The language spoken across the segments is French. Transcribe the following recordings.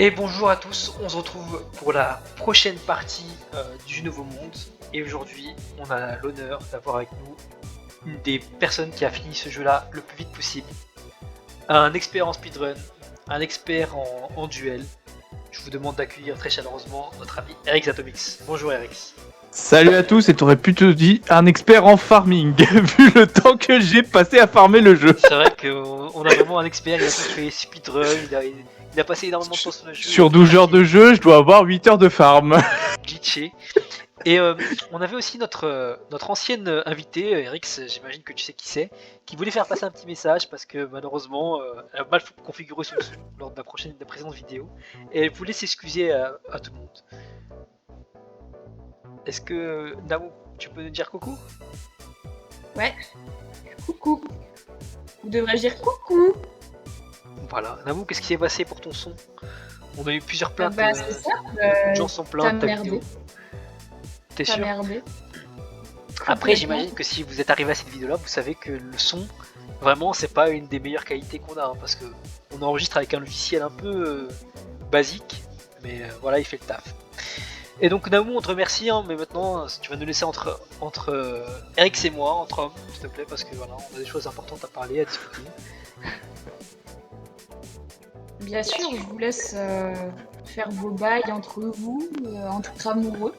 Et bonjour à tous, on se retrouve pour la prochaine partie du Nouveau Monde. Et aujourd'hui, on a l'honneur d'avoir avec nous une des personnes qui a fini ce jeu-là le plus vite possible. Un expert en speedrun, un expert en duel. Je vous demande d'accueillir très chaleureusement notre ami Erix Atomix. Bonjour Erix. Salut à tous, et t'aurais pu te dire un expert en farming, vu le temps que j'ai passé à farmer le jeu. C'est vrai qu'on a vraiment un expert, il a tout fait speedrun, il a passé énormément de temps sur le jeu. Sur 12 heures de jeu, je dois avoir 8 heures de farm. Glitché. Et on avait aussi notre ancienne invitée, Erix, j'imagine que tu sais qui c'est, qui voulait faire passer un petit message parce que malheureusement elle a mal configuré son son lors de la précédente vidéo et elle voulait s'excuser à tout le monde. Est-ce que Namo, tu peux nous dire coucou? Ouais. Coucou. Ou devrais-je dire coucou? Voilà, Namo, qu'est-ce qui s'est passé pour ton son? On a eu plusieurs plaintes, C'est ça. les gens sont plaints de ta vidéo. T'es sûr? Merdé. Après, j'imagine que si vous êtes arrivé à cette vidéo-là, vous savez que le son, vraiment, c'est pas une des meilleures qualités qu'on a, hein, parce que on enregistre avec un logiciel un peu basique, mais voilà, il fait le taf. Et donc, Namou, on te remercie, hein, mais maintenant, tu vas nous laisser entre Erix et moi, entre hommes, s'il te plaît, parce que voilà, on a des choses importantes à parler, à discuter. Bien sûr, je vous laisse faire vos bails entre vous, entre amoureux.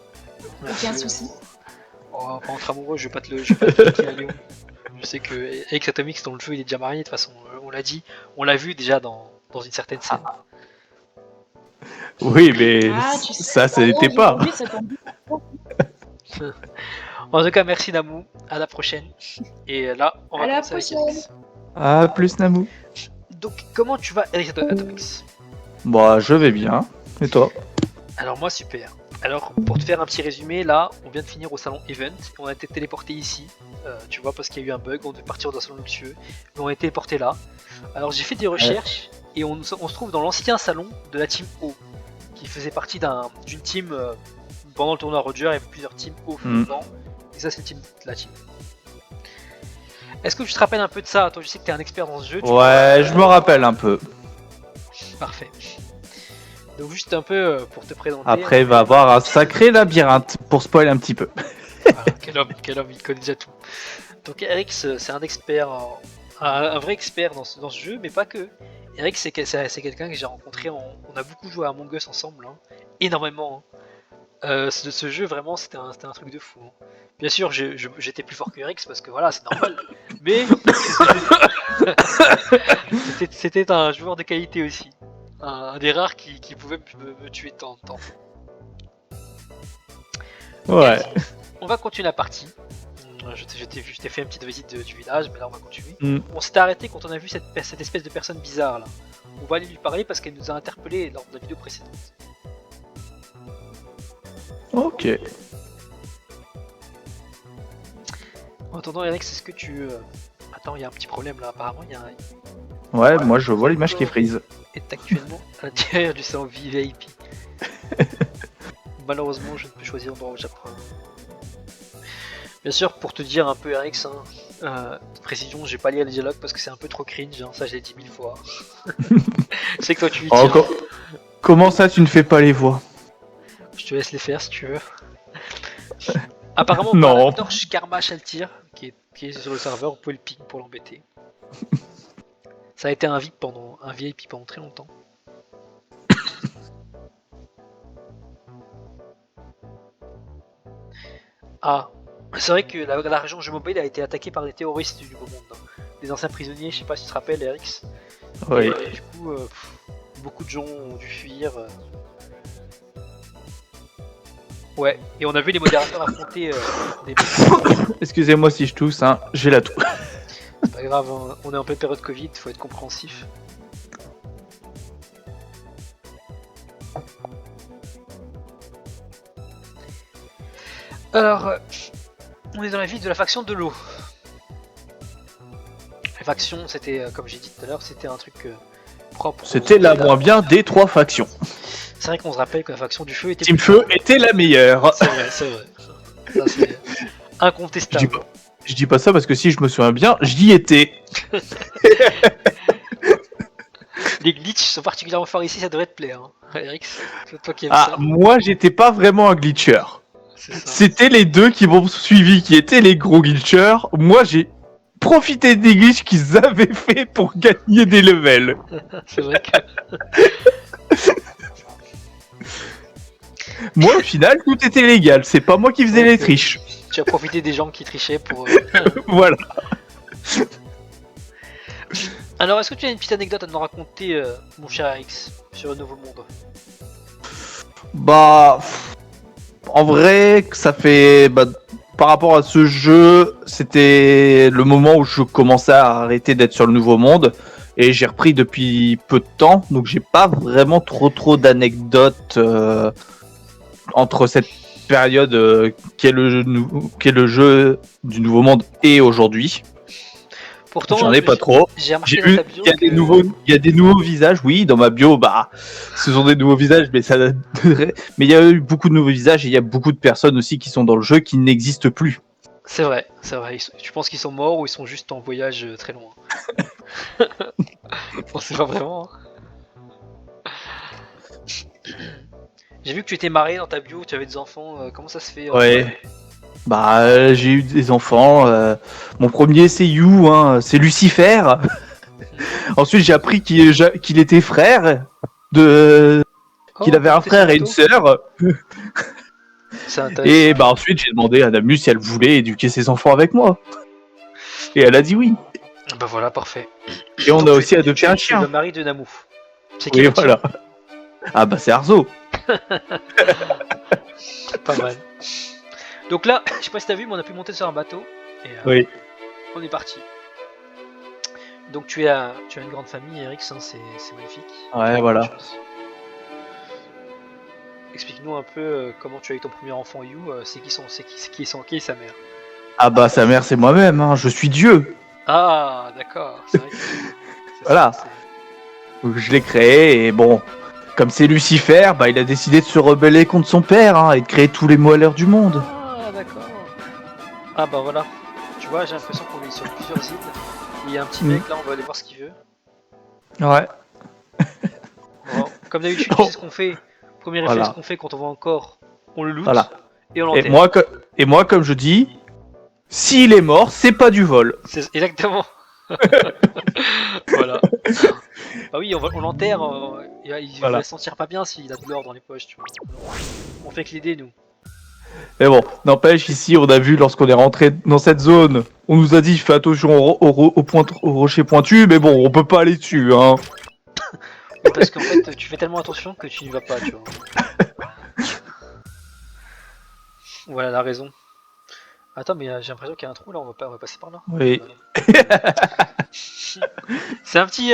Aucun souci. Oh, pas entre amoureux, je vais pas te le piquer à Léon. Je sais que Erix Atomix dans le jeu il est déjà marié de toute façon, on l'a dit, on l'a vu déjà dans une certaine scène. Oui, mais tu sais, ça n'était pas. En tout cas, merci Namou, à la prochaine. Et là, on va commencer avec Erix. Ah, plus Namou. Donc, comment tu vas, Erix Atomix? Bah, je vais bien. Et toi? Alors moi, super. Alors, pour te faire un petit résumé, là, on vient de finir au salon Event, on a été téléporté ici, tu vois, parce qu'il y a eu un bug, on devait partir d'un salon luxueux, mais on a été téléporté là. Alors j'ai fait des recherches, et on se trouve dans l'ancien salon de la team O, qui faisait partie d'une team, pendant le tournoi Roger, il y avait plusieurs teams O dedans, et ça c'est la team. Est-ce que tu te rappelles un peu de ça? Toi, je sais que tu es un expert dans ce jeu. Ouais, je me rappelle un peu. Parfait. Donc juste un peu pour te présenter. Après, il va avoir un sacré labyrinthe, pour spoiler un petit peu. Voilà, quel homme, il connaît déjà tout. Donc Erix, c'est un expert, un vrai expert dans ce jeu, mais pas que. Erix, c'est quelqu'un que j'ai rencontré, on a beaucoup joué à Among Us ensemble, hein, énormément. Hein. Ce jeu, vraiment, c'était un truc de fou. Hein. Bien sûr, j'étais plus fort que Erix, parce que voilà, c'est normal. Mais c'était un joueur de qualité aussi. Un des rares qui pouvait me tuer de temps en temps. Ouais. On va continuer la partie. Je t'ai fait une petite visite du village, mais là on va continuer. On s'était arrêté quand on a vu cette espèce de personne bizarre là. On va aller lui parler parce qu'elle nous a interpellé lors de la vidéo précédente. Ok. En attendant, Eric, est-ce que tu... Attends, il y a un petit problème là, apparemment. Ouais, moi je vois l'image qui frise. Est actuellement à l'intérieur du salon VIP. Malheureusement, je ne peux choisir l'endroit où j'apprends. Bien sûr, pour te dire un peu, Eric, précision, j'ai pas lire les dialogues parce que c'est un peu trop cringe, hein, ça je l'ai dit 1000 fois. Je sais que toi tu y tiens. Comment ça, tu ne fais pas les voix? Je te laisse les faire si tu veux. Apparemment, non. Torche Karma Shaltir, qui est sur le serveur, vous pouvez le ping pour l'embêter. Ça a été un VIP pendant très longtemps. Ah, c'est vrai que la région jeu mobile a été attaquée par des terroristes du Nouveau Monde. Hein. Des anciens prisonniers, je sais pas si tu te rappelles, Erix. Oui. Et du coup, beaucoup de gens ont dû fuir. Ouais, et on a vu les modérateurs affronter des... Excusez-moi si je tousse, hein, j'ai la toux. C'est pas grave, hein. On est en pleine période Covid, faut être compréhensif. Alors, on est dans la ville de la faction de l'eau. La faction, c'était, comme j'ai dit tout à l'heure, c'était un truc propre. C'était la moins bien des 3 factions. C'est vrai qu'on se rappelle que la faction du feu était... Team Feu était la meilleure. C'est vrai. Ça, c'est incontestable. Je dis pas ça parce que si je me souviens bien, j'y étais. Les glitches sont particulièrement forts ici, ça devrait te plaire. Hein. Eric, c'est toi qui aimes Ah, ça. moi, j'étais pas vraiment un glitcher. C'est ça. C'était les deux qui m'ont suivi, qui étaient les gros glitchers. Moi, j'ai profité des glitches qu'ils avaient fait pour gagner des levels. C'est vrai que. Moi, au final, tout était légal. C'est pas moi qui faisais les triches. Tu as profité des gens qui trichaient pour. Voilà. Alors, est-ce que tu as une petite anecdote à nous raconter, mon cher Alex, sur le Nouveau Monde? Bah, en vrai, ça fait. Bah, par rapport à ce jeu, c'était le moment où je commençais à arrêter d'être sur le Nouveau Monde. Et j'ai repris depuis peu de temps. Donc, j'ai pas vraiment trop d'anecdotes entre cette période qu'est le jeu du Nouveau Monde et aujourd'hui. Pourtant, J'en ai pas trop. J'ai remarqué J'ai dans vu ta bio qu'il y a que- il y a des nouveaux visages, oui, dans ma bio, bah, ce sont des nouveaux visages, mais mais il y a eu beaucoup de nouveaux visages et il y a beaucoup de personnes aussi qui sont dans le jeu qui n'existent plus. C'est vrai, c'est vrai. Tu penses qu'ils sont morts ou ils sont juste en voyage très loin? On sait pas vraiment. Hein. J'ai vu que tu étais marié dans ta bio, tu avais des enfants. Comment ça se fait? Ouais. Bah, j'ai eu des enfants. Mon premier, c'est You, hein, c'est Lucifer. Ensuite, j'ai appris qu'il était frère, qu'il avait un frère et une sœur. C'est intéressant. Et bah ensuite, j'ai demandé à Namu si elle voulait éduquer ses enfants avec moi. Et elle a dit oui. Bah voilà, parfait. Et on Donc, a aussi adopté tu un es le chien. mari de Namou. C'est Oui, qui votre voilà. Ah bah c'est Arzo. chien? Pas mal. Donc là, je sais pas si t'as vu, mais on a pu monter sur un bateau. Et Oui. on est parti. Donc tu as une grande famille, Eric, hein, c'est magnifique. Ouais, voilà. Explique-nous un peu comment tu as eu ton premier enfant You, c'est qui est sa mère? Ah bah sa mère c'est moi-même, hein. Je suis Dieu. Ah d'accord, c'est vrai que Voilà. Donc, je l'ai créé et bon, comme c'est Lucifer, bah il a décidé de se rebeller contre son père hein, et de créer tous les moelleurs du monde. Ah d'accord. Ah bah voilà. Tu vois, j'ai l'impression qu'on est sur plusieurs îles. Il y a un petit mec là, on va aller voir ce qu'il veut. Ouais. Bon, comme d'habitude, tu sais ce qu'on fait. Premier réflexe Voilà. qu'on fait quand on voit un corps, on le loot Voilà. et on Et l'enterre. moi, comme je dis, s'il est mort, c'est pas du vol. C'est exactement. Voilà. Ah oui, on l'enterre, il Voilà. va se sentir pas bien s'il a de l'or dans les poches, tu vois. On fait que l'aider, nous. Mais bon, n'empêche, ici, on a vu lorsqu'on est rentré dans cette zone, on nous a dit fais attention au rocher pointu, mais bon, on peut pas aller dessus, hein. Oui, parce qu'en fait, tu fais tellement attention que tu n'y vas pas, tu vois. Voilà la raison. Attends, mais j'ai l'impression qu'il y a un trou là, on va passer par là. Oui. C'est un petit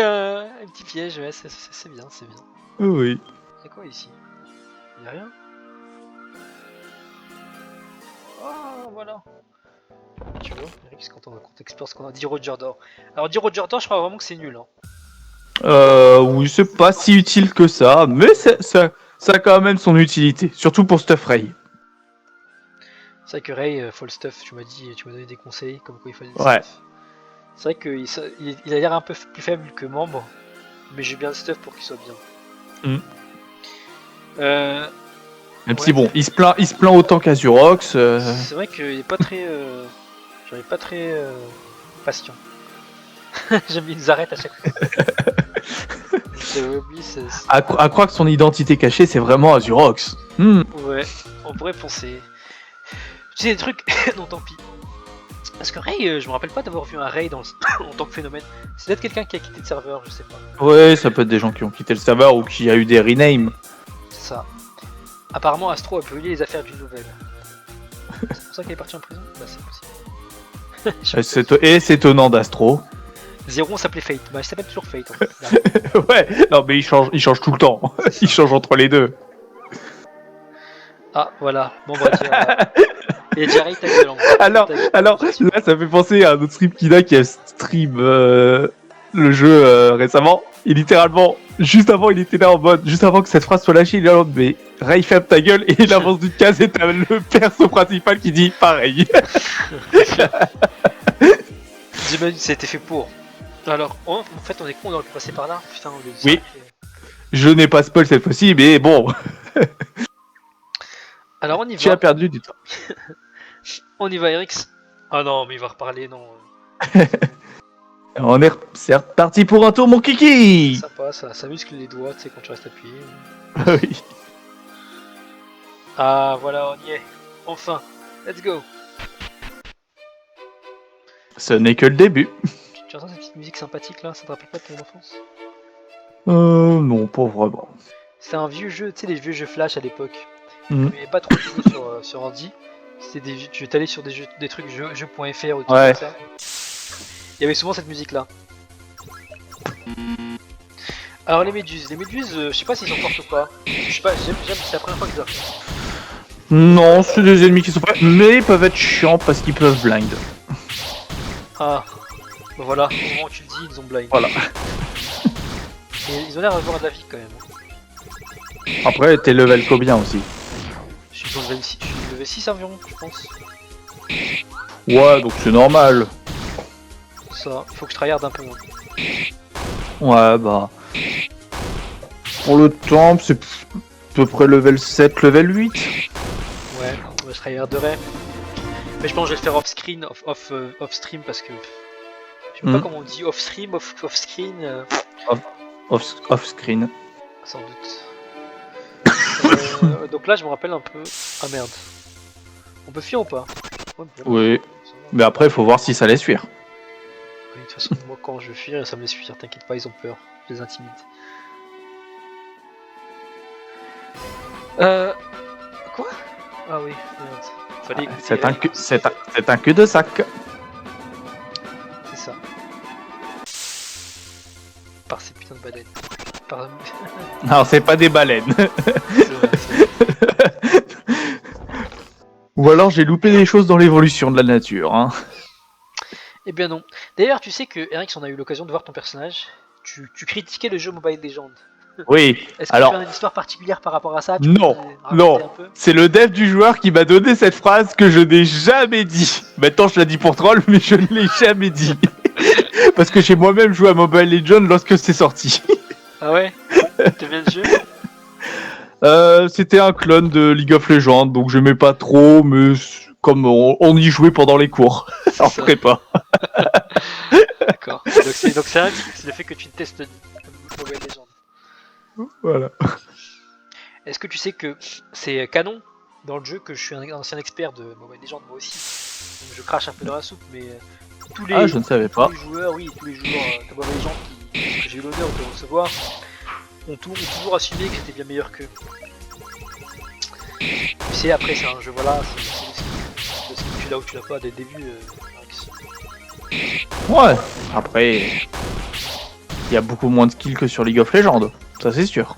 piège, ouais, c'est bien, c'est bien. Oui. C'est quoi ici? Y'a rien? Oh, voilà. Tu vois, Eric, quand on explore ce qu'on a dit Roger d'or. Alors, dit Roger d'or, je crois vraiment que c'est nul. Hein. Oui, c'est pas si utile que ça, mais ça a quand même son utilité, surtout pour Stuff Ray. C'est vrai que Ray, faut le stuff, tu m'as donné des conseils comme quoi il fallait le Ouais. stuff. C'est vrai qu'il a l'air un peu plus faible que membre, mais j'ai bien le stuff pour qu'il soit bien. Même Ouais. si bon, il se plaint autant qu'Azurox. C'est vrai qu'il est pas très. J'arrive pas très patient. J'aime bien, il nous arrête à chaque fois. J'avais oublié, À croire que son identité cachée, c'est vraiment Azurox. Ouais, on pourrait penser. Tu sais des trucs, non tant pis. Parce que Ray, je me rappelle pas d'avoir vu un Ray en tant que phénomène. C'est peut-être quelqu'un qui a quitté le serveur, je sais pas. Ouais, ça peut être des gens qui ont quitté le serveur ou qui a eu des renames. C'est ça. Apparemment, Astro a brûlé les affaires d'une nouvelle. C'est pour ça qu'il est parti en prison? Bah, c'est possible. C'est étonnant d'Astro. Zéro, on s'appelait Fate. Bah, il s'appelle toujours Fate en fait. Ouais, non mais il change tout le temps. Il change entre les deux. Ah, voilà. Bon, on va dire. Et Jerry, ta gueule. Alors, là, ça fait penser à un autre stream qui a stream le jeu récemment. Et littéralement, juste avant, il était là en mode, juste avant que cette phrase soit lâchée, il est là en mode, mais Ray, ferme ta gueule, et il avance d'une case et t'as le perso principal qui dit pareil. J'imagine que c'était fait pour. Alors, en fait, on est con, on aurait pu passer par là. Putain, on est Oui. Je n'ai pas spoil cette fois-ci, mais bon, Alors, on y tu as va. perdu du temps. On y va, Erix. Ah non, mais il va reparler, non. On est certes parti pour un tour, mon kiki. Sympa, ça muscle les doigts, tu sais, quand tu restes appuyé. Oui. Ah, voilà, on y est. Enfin, let's go. Ce n'est que le début. Tu entends cette petite musique sympathique là? Ça te rappelle pas de ton enfance? Non, pas vraiment. C'était un vieux jeu, tu sais, les vieux jeux Flash à l'époque. Mhm. Il n'y avait pas trop de jeux sur ordi. C'était des jeux, tu étais allé sur des trucs jeux.fr ou des trucs Ouais. comme ça. Il y avait souvent cette musique là. Alors les méduses, je sais pas s'ils sont fortes ou pas. Je sais pas, c'est la première fois que je les refais. Non, c'est des ennemis qui sont pas... Mais ils peuvent être chiants parce qu'ils peuvent blind. Ah, bah voilà, au moment où tu le dis, ils ont blind. Voilà. Et ils ont l'air d'avoir de la vie quand même. Après, t'es level combien aussi? Je suis level 6 environ, je pense. Ouais, donc c'est normal. Ça, faut que je tryhard un peu. Hein. Ouais, bah... Pour le temple, c'est à peu près level 7, level 8. Ouais, je tryharderai. Mais je pense que je vais le faire off-screen, off-stream parce que... Je sais pas comment on dit, off-stream, off-screen... Off-screen. Sans doute. Donc là, je me rappelle un peu... Ah merde. On peut fuir ou pas? Ouais, Oui. Mais après, il faut voir si ça laisse fuir. Oui, de toute façon, moi quand je fuis, ça me laisse fuir, t'inquiète pas, ils ont peur. Je les intimide. Quoi? Ah oui, merde. Fallait écouter C'est un cul de sac. C'est ça. Par ces putains de baleines. Par... Non, c'est pas des baleines. c'est vrai. Ou alors j'ai loupé des choses dans l'évolution de la nature. Hein. Eh bien non. D'ailleurs, tu sais que, Eric, on a eu l'occasion de voir ton personnage. Tu critiquais le jeu Mobile Legends. Oui. Est-ce que Alors, tu as une histoire particulière par rapport à ça? Tu non, peux nous raconter non. un peu C'est le dev du joueur qui m'a donné cette phrase que je n'ai jamais dit. Maintenant, je la dis pour troll, mais je ne l'ai jamais dit. Parce que j'ai moi-même joué à Mobile Legends lorsque c'est sorti. Ah ouais? T'aimes bien le jeu? C'était un clone de League of Legends, donc j'aimais pas trop, mais comme on y jouait pendant les cours, en Ça. prépa. D'accord. Donc c'est un mythe, c'est le fait que tu testes Mobile Legends. Voilà. Est-ce que tu sais que c'est canon dans le jeu que je suis un ancien expert de Mobile Legends moi aussi? Donc je crache un peu dans la soupe, mais tous les, Ah, je ne savais pas. tous les joueurs de Mobile Legends que j'ai eu l'honneur de recevoir ont toujours assumé que j'étais bien meilleur qu'eux. Tu sais, après c'est un jeu, voilà, c'est le skill, tu l'as ou tu l'as pas dès le début. Max. Ouais. Après, il y a beaucoup moins de skills que sur League of Legends, ça c'est sûr.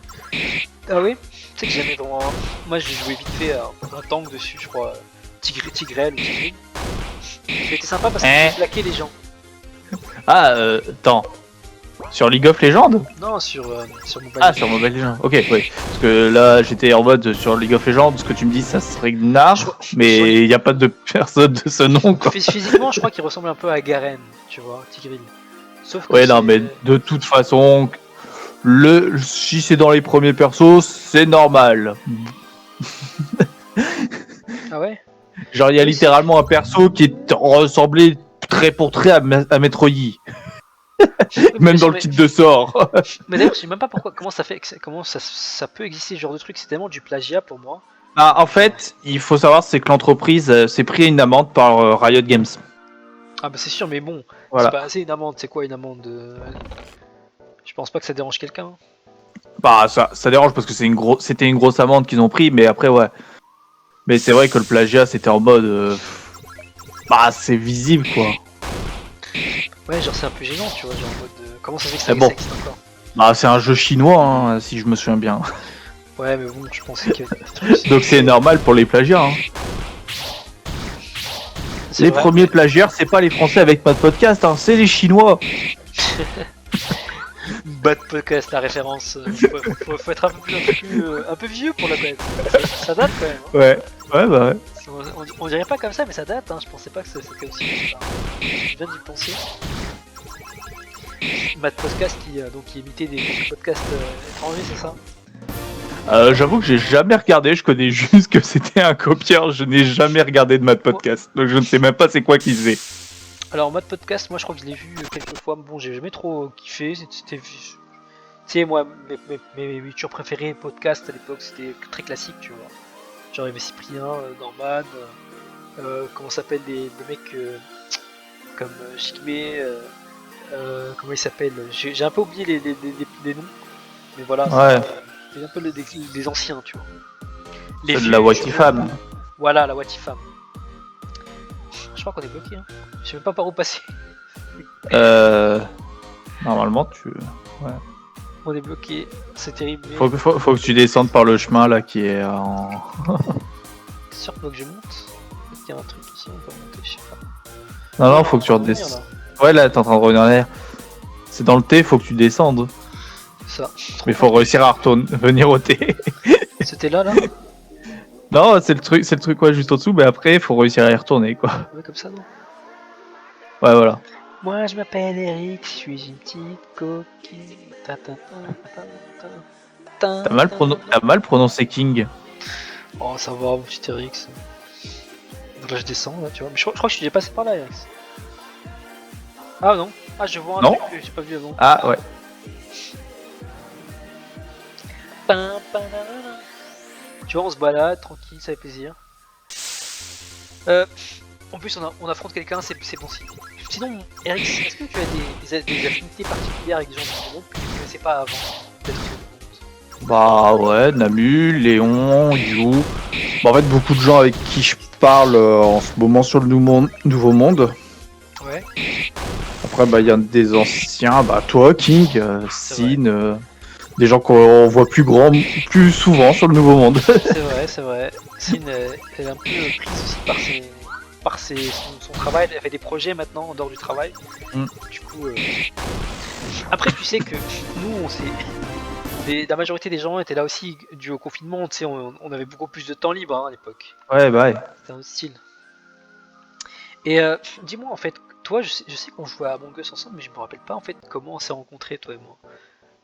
Ah oui? Tu sais que jamais vraiment. Moi j'ai joué vite fait un tank dessus, je crois. Tigrel ou Tigril. C'était sympa parce que j'ai plaqué les gens. Ah, attends. Sur League of Legends? Non, sur Mobile Ah, Legends. sur Mobile Legends. Ok, oui. Parce que là, j'étais en mode sur League of Legends. Ce que tu me dis, ça serait Gnar, mais il n'y a pas de personne de ce nom, quoi. Physiquement, je crois qu'il ressemble un peu à Garen, tu vois, Tigril. Sauf que Ouais, non, mais de toute façon, si c'est dans les premiers persos, c'est normal. Ah ouais? Genre, il y a littéralement un perso qui est ressemblé trait pour trait à Metroid. Même dans le titre de sort. Mais d'ailleurs, je sais même pas comment ça peut exister ce genre de truc. C'est tellement du plagiat pour moi. Ah, en fait, il faut savoir, c'est que l'entreprise s'est pris une amende par Riot Games. Ah bah c'est sûr, mais bon, Voilà. c'est pas assez une amende. C'est quoi une amende Je pense pas que ça dérange quelqu'un. Bah, ça dérange parce que c'était une grosse amende qu'ils ont pris, mais après, ouais. Mais c'est vrai que le plagiat, c'était en mode... Bah, c'est visible, quoi. Ouais, genre c'est un peu gênant, tu vois, genre en mode comment ça se fait que C'est ça bon. existe encore? Bah, c'est un jeu chinois, hein, si je me souviens bien. Ouais, mais bon, je pensais que des trucs, Donc c'est normal pour les plagiats. Hein. c'est Les vrai. premiers plagiaires, c'est pas les Français avec Mad Podcast, hein, c'est les Chinois. Bad podcast, la référence. Faut être un peu vieux pour la connaître. Ça date quand même. Hein. Ouais, bah ouais. On dirait pas comme ça, mais ça date. Hein. Je pensais pas que c'était aussi. Je viens d'y penser. Matt Podcast qui imitait des podcasts étrangers, c'est ça? J'avoue que j'ai jamais regardé, je connais juste que c'était un copieur, je n'ai jamais regardé de Mad Podcast, donc je ne sais même pas c'est quoi qu'il faisait. Alors Matt Podcast, moi je crois que je l'ai vu quelques fois, mais bon j'ai jamais trop kiffé, tu sais moi mes youtubeurs préférés podcast à l'époque c'était très classique tu vois. Genre il y avait Cyprien, Norman, comment s'appellent les mecs comme Chikmé, comment il s'appelle, j'ai un peu oublié les noms, mais voilà, Ouais. c'est un peu des anciens tu vois. C'est de vieux, la Watifam. Voilà la Watifam. Je crois qu'on est bloqué, hein. Je sais même pas par où passer. Normalement, tu. On est bloqué, c'est terrible. Mais... Faut que tu descendes par le chemin là qui est en. C'est sûr que je monte. Peut-être qu'il y a un truc ici, on peut monter, je sais pas. Non, faut que tu redescendes. Là. Ouais, là, t'es en train de revenir en arrière. C'est dans le T, faut que tu descendes. Ça. Mais faut réussir à venir au T. C'était là Non, c'est le truc quoi, juste au-dessous, mais après, faut réussir à y retourner quoi. Ouais, comme ça, non? Ouais, voilà. Moi, je m'appelle Eric, je suis une petite coquille. T'as mal prononcé King. Oh, ça va, mon petit Eric. Donc là, je descends, là, tu vois. Mais je crois que je suis déjà passé par là, Eric. Ah non. Ah, je vois un truc que j'ai pas vu avant. Ah, ouais. Tu vois, on se balade, tranquille, ça fait plaisir. En plus, on affronte quelqu'un, c'est bon signe. Sinon, Eric, est-ce que tu as des affinités particulières avec des gens du monde que tu ne connaissais pas avant? Peut-être que... Bah ouais, Namu, Léon, You. Bah, en fait, beaucoup de gens avec qui je parle en ce moment sur le Nouveau Monde. Ouais. Après, bah, il y a des anciens, bah, toi, King, Sin, des gens qu'on voit plus souvent sur le Nouveau Monde. C'est vrai. Sin, elle est un peu prise aussi par son travail. Elle fait des projets maintenant en dehors du travail. Du coup, après, tu sais que nous, la majorité des gens étaient là aussi dû au confinement. Tu sais, on avait beaucoup plus de temps libre hein, à l'époque. Ouais, bah ouais. C'était un autre style. Et dis-moi en fait, toi, je sais qu'on jouait à Among Us ensemble, mais je me rappelle pas en fait comment on s'est rencontrés, toi et moi.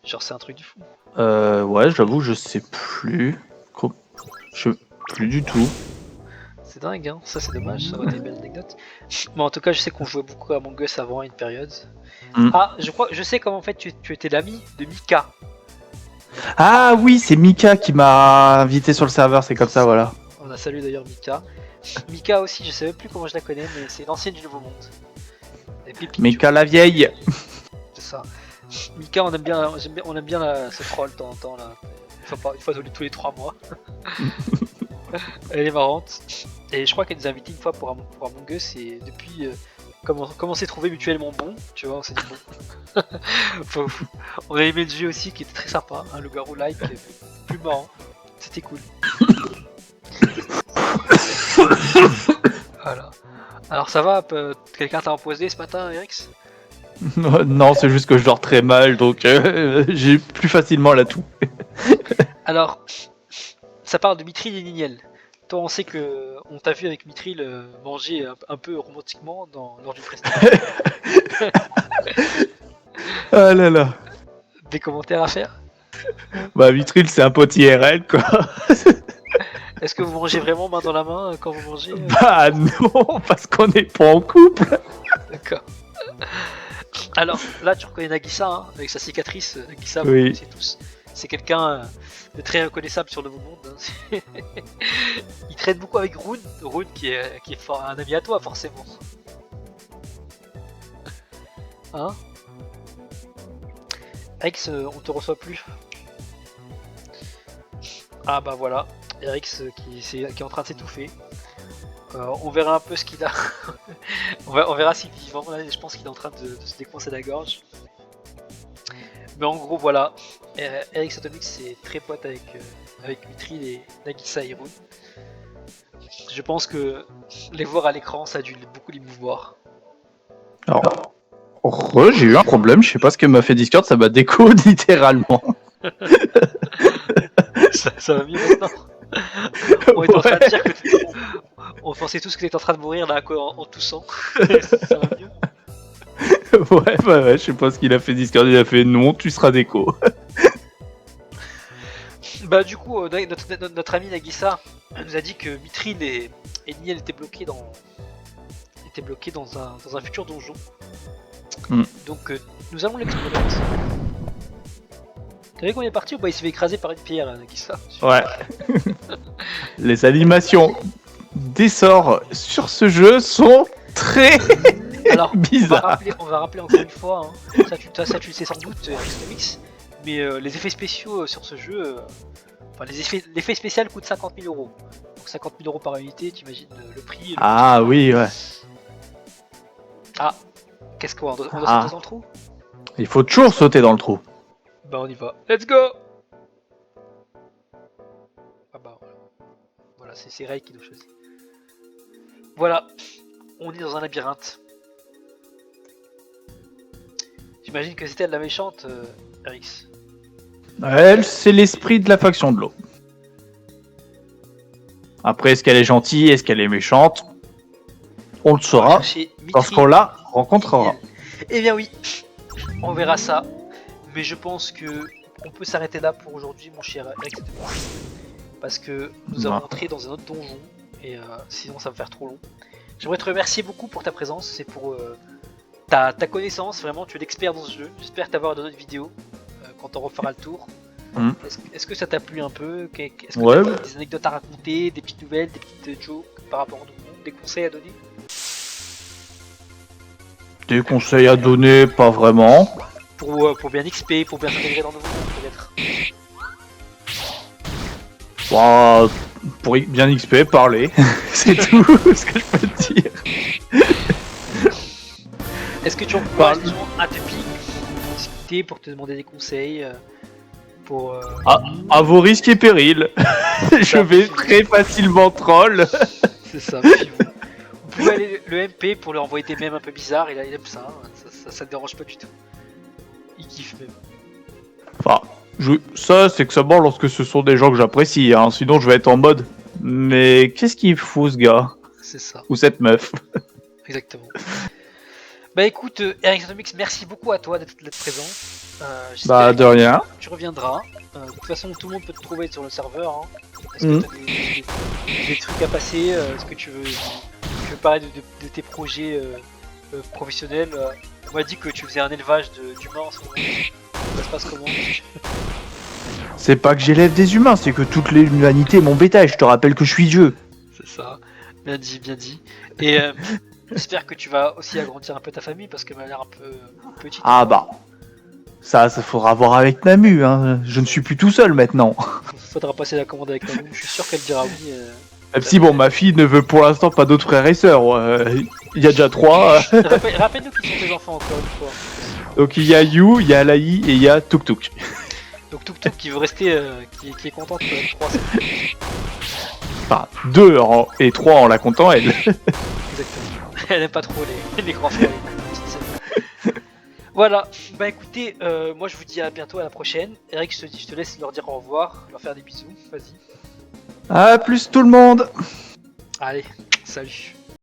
Genre, c'est un truc du fou. Ouais, j'avoue, je sais plus. Plus du tout. C'est dingue, hein, ça c'est dommage, ça aurait été une belle anecdote. Mais en tout cas, je sais qu'on jouait beaucoup à Among Us avant à une période. Ah, je sais comment en fait tu étais l'ami de Mika. Ah oui, c'est Mika qui m'a invité sur le serveur, c'est comme ça, voilà. On a salué d'ailleurs Mika. Mika aussi, je sais même plus comment je la connais, mais c'est l'ancienne du Nouveau Monde. Mika la vieille. C'est ça. Mika, on aime bien ce troll de temps en temps là. Une fois tous les 3 mois. Elle est marrante. Et je crois qu'elle nous a invité une fois pour Among Us et depuis, comme on s'est trouvé mutuellement bon, tu vois, on s'est dit bon. On a aimé le jeu aussi qui était très sympa, hein, le Garou like, plus marrant. C'était cool. Voilà. Alors ça va, quelqu'un t'a empoisonné ce matin, Eric? Non, c'est juste que je dors très mal, donc j'ai plus facilement la toux. Alors, ça parle de Mithril et Niniel. Toi, on sait que on t'a vu avec Mithril manger un peu romantiquement lors du festival. Ah là là. Des commentaires à faire? Bah, Vitril, c'est un pote IRL, quoi. Est-ce que vous mangez vraiment main dans la main quand vous mangez Bah non, parce qu'on n'est pas en couple. D'accord. Alors, là, tu reconnais Nagisa, hein, avec sa cicatrice. Nagisa, vous Oui. connaissez tous. C'est quelqu'un de très reconnaissable sur le Nouveau Monde. Hein. Il traîne beaucoup avec Rune. Rune qui est un ami à toi, forcément. Hein? Rex, on te reçoit plus. Ah bah voilà, Erix qui est en train de s'étouffer. On verra un peu ce qu'il a. on verra s'il est vivant. Là, je pense qu'il est en train de se décoincer la gorge. Mais en gros, voilà. Erix Atomics c'est très pote avec Mithril et Nagisa et Rune. Je pense que les voir à l'écran, ça a dû beaucoup l'émouvoir. Alors, j'ai eu un problème, je sais pas ce que m'a fait Discord, ça m'a déco littéralement. Ça va mieux maintenant. On est en train de dire que on pensait tous que t'étais en train de mourir là en toussant. Ça va mieux. Ouais, je sais pas ce qu'il a fait Discord, il a fait non, tu seras déco. Bah du coup, notre ami Nagisa nous a dit que Mithril et Niel étaient bloqués dans un futur donjon. Donc nous allons l'explorer. T'as vu quand il est parti ou pas? Il s'est fait écraser par une pierre, Nagisa. Ouais. Les animations des sorts sur ce jeu sont très Alors, bizarres. on va rappeler encore une fois, hein, ça tu le sais sans doute, Mix, mais les effets spéciaux sur ce jeu, l'effet spécial coûte 50 000 euros. Donc 50 000 euros par unité, t'imagines le prix. Ah oui, ouais. Ah, qu'est-ce qu'on doit sauter dans le trou? Il faut toujours sauter dans le trou. Bah on y va, let's go. Ah bah voilà, c'est Ray qui nous choisit. Voilà, on est dans un labyrinthe. J'imagine que c'était elle la méchante, Rix. Elle, c'est l'esprit de la faction de l'eau. Après, est-ce qu'elle est gentille, est-ce qu'elle est méchante? On le saura lorsqu'on la rencontrera. Eh bien oui, on verra ça. Mais je pense que on peut s'arrêter là pour aujourd'hui, mon cher Rex. Parce que nous avons entré dans un autre donjon. Et sinon ça va faire trop long. J'aimerais te remercier beaucoup pour ta présence. C'est pour ta connaissance. Vraiment, tu es l'expert dans ce jeu. J'espère t'avoir dans d'autres vidéos quand on refera le tour. Est-ce que ça t'a plu un peu? Est-ce que tu as des anecdotes à raconter, des petites nouvelles, des petites jokes par rapport au donjon, des conseils à donner? Des conseils à donner, pas vraiment. Pour bien XP, pour bien s'intégrer dans le monde, peut-être. Bah, pour bien XP, parler. C'est tout ce que je peux te dire. Est-ce que tu encourages les gens à te piquer pour discuter, pour te demander des conseils pour à vos risques et périls. Je vais très facilement troll. C'est ça. Vous pouvez aller le MP pour lui envoyer des mèmes un peu bizarres, il aime ça, ça ne dérange pas du tout. Il kiffe même. Enfin, ça c'est que ça bon lorsque ce sont des gens que j'apprécie, hein. Sinon je vais être en mode mais qu'est-ce qu'il fout ce gars? C'est ça. Ou cette meuf. Exactement. Bah écoute, Eric Atomix, merci beaucoup à toi d'être présent. Bah de rien. Tu reviendras. De toute façon, tout le monde peut te trouver sur le serveur. Hein. Est-ce que tu as des trucs à passer? Est-ce que tu veux parler de tes projets professionnels? On m'a dit que tu faisais un élevage d'humains en ce moment. Ça se passe comment? C'est pas que j'élève des humains, c'est que toute l'humanité est mon bétail. Je te rappelle que je suis Dieu. C'est ça. Bien dit, bien dit. Et j'espère que tu vas aussi agrandir un peu ta famille parce qu'elle m'a l'air un peu petite. Ah bah. Ça faudra voir avec Namu, hein. Je ne suis plus tout seul maintenant. Faudra passer la commande avec Namu. Je suis sûr qu'elle dira oui. Même si bon, ma fille ne veut pour l'instant pas d'autres frères et sœurs. Il y a déjà 3. Rappelle-nous qui sont tes enfants encore une fois. Donc il y a You, il y a Laï et il y a Tuk Tuk. Donc Tuk Tuk qui veut rester, qui est contente pour 3. Enfin, 2 et 3 en la comptant elle. Exactement. Elle aime pas trop les grands frères. Voilà, bah écoutez, moi je vous dis à bientôt, à la prochaine. Eric, je te laisse leur dire au revoir, leur faire des bisous, vas-y. À plus tout le monde. Allez, salut.